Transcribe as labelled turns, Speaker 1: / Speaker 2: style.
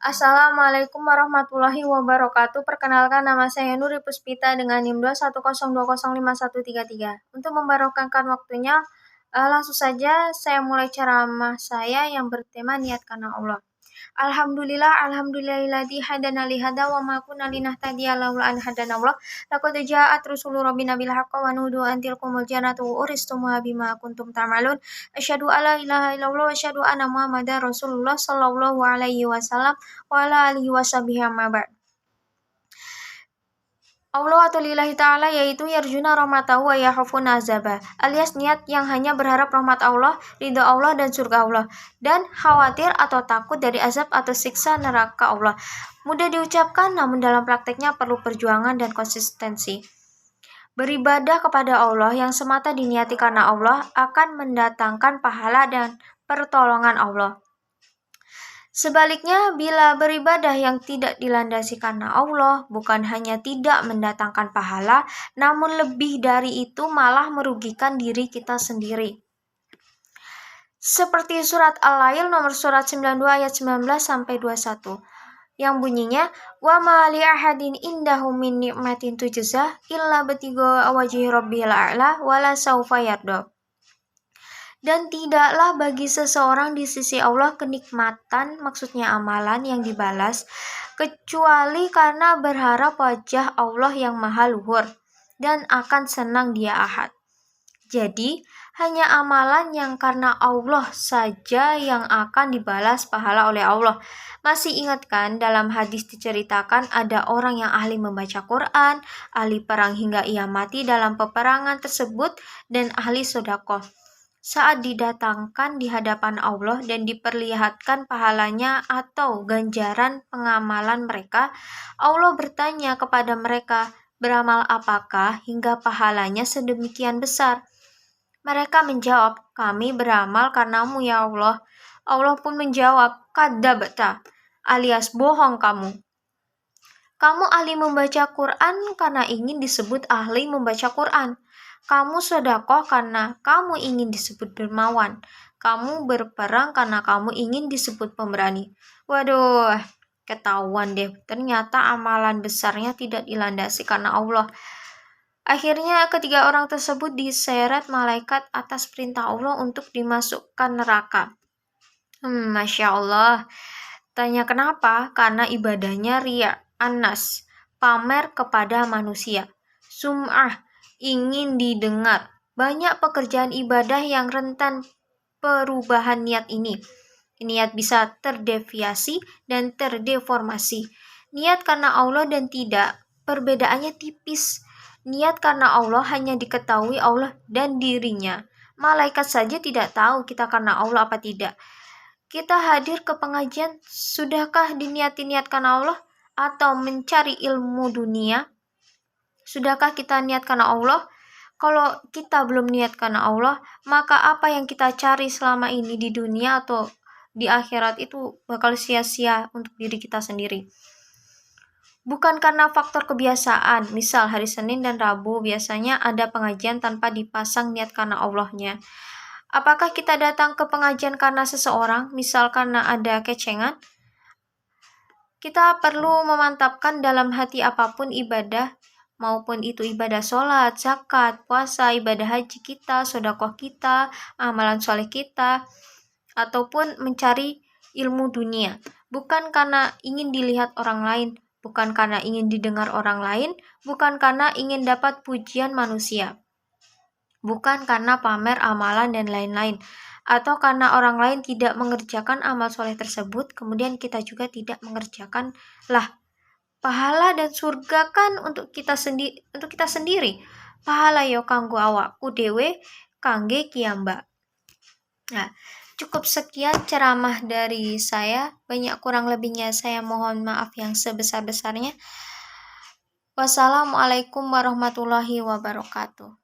Speaker 1: Assalamualaikum warahmatullahi wabarakatuh. Perkenalkan, nama saya Nuri Puspita dengan NIM 210205133. Untuk membarokahkan waktunya, langsung saja saya mulai ceramah saya yang bertema niat karena Allah. Alhamdulillahilladzi hadana li hada wa ma kunna linahtadiya laula an hadana Allah. Laqad ja'at rusulu rabbina bil haqqi wa nudu an tilkumul jannatu uristumuha bima kuntum ta'malun. Asyhadu alla ilaha illallah wa asyhadu anna Muhammadar Rasulullah sallallahu alaihi wasallam wa ala alihi washabihi amma ba'd. Allah atau lillahi ta'ala yaitu yarjuna rahmatahu wa yakhafuna azabah, alias niat yang hanya berharap rahmat Allah, ridha Allah dan surga Allah, dan khawatir atau takut dari azab atau siksa neraka Allah. Mudah diucapkan namun dalam prakteknya perlu perjuangan dan konsistensi. Beribadah kepada Allah yang semata diniati karena Allah akan mendatangkan pahala dan pertolongan Allah. Sebaliknya, bila beribadah yang tidak dilandasi karena Allah, bukan hanya tidak mendatangkan pahala, namun lebih dari itu malah merugikan diri kita sendiri. Seperti surat Al-Lail nomor surat 92 ayat 19-21, yang bunyinya, wa ma li ahadin indahu min ni'matin tujzah illa batiga wajhi rabbil a'la wala saufa yarda. Dan tidaklah bagi seseorang di sisi Allah kenikmatan, maksudnya amalan yang dibalas, kecuali karena berharap wajah Allah yang maha luhur dan akan senang dia ahad. Jadi, hanya amalan yang karena Allah saja yang akan dibalas pahala oleh Allah. Masih ingat kan dalam hadis diceritakan ada orang yang ahli membaca Quran, ahli perang hingga ia mati dalam peperangan tersebut, dan ahli sedekah. Saat didatangkan di hadapan Allah dan diperlihatkan pahalanya atau ganjaran pengamalan mereka, Allah bertanya kepada mereka, beramal apakah hingga pahalanya sedemikian besar? Mereka menjawab, kami beramal karenamu ya Allah. Allah pun menjawab, kadzabta, alias bohong kamu. Kamu ahli membaca Quran karena ingin disebut ahli membaca Quran. Kamu sedekah karena kamu ingin disebut dermawan. Kamu berperang karena kamu ingin disebut pemberani. Waduh, ketahuan deh. Ternyata amalan besarnya tidak dilandasi karena Allah. Akhirnya ketiga orang tersebut diseret malaikat atas perintah Allah untuk dimasukkan neraka. Masya Allah. Tanya kenapa? Karena ibadahnya riya, anas, pamer kepada manusia. Sum'ah, ingin didengar. Banyak pekerjaan ibadah yang rentan perubahan niat ini. Niat bisa terdeviasi dan terdeformasi. Niat karena Allah dan tidak, perbedaannya tipis. Niat karena Allah hanya diketahui Allah dan dirinya. Malaikat saja tidak tahu kita karena Allah apa tidak. Kita hadir ke pengajian, sudahkah diniati niat karena Allah? Atau mencari ilmu dunia? Sudahkah kita niat karena Allah? Kalau kita belum niat karena Allah, maka apa yang kita cari selama ini di dunia atau di akhirat itu bakal sia-sia untuk diri kita sendiri. Bukan karena faktor kebiasaan, misal hari Senin dan Rabu biasanya ada pengajian tanpa dipasang niat karena Allahnya. Apakah kita datang ke pengajian karena seseorang, misal karena ada kecengan? Kita perlu memantapkan dalam hati apapun ibadah, maupun itu ibadah sholat, zakat, puasa, ibadah haji kita, sedekah kita, amalan soleh kita, ataupun mencari ilmu dunia. Bukan karena ingin dilihat orang lain, bukan karena ingin didengar orang lain, bukan karena ingin dapat pujian manusia, bukan karena pamer amalan dan lain-lain, atau karena orang lain tidak mengerjakan amal soleh tersebut, kemudian kita juga tidak mengerjakan. Lah, pahala dan surga kan untuk kita sendiri. Pahala yo kanggo awakku dewe, kangge kiamba. Nah, cukup sekian ceramah dari saya. Banyak kurang lebihnya saya mohon maaf yang sebesar-besarnya. Wassalamualaikum warahmatullahi wabarakatuh.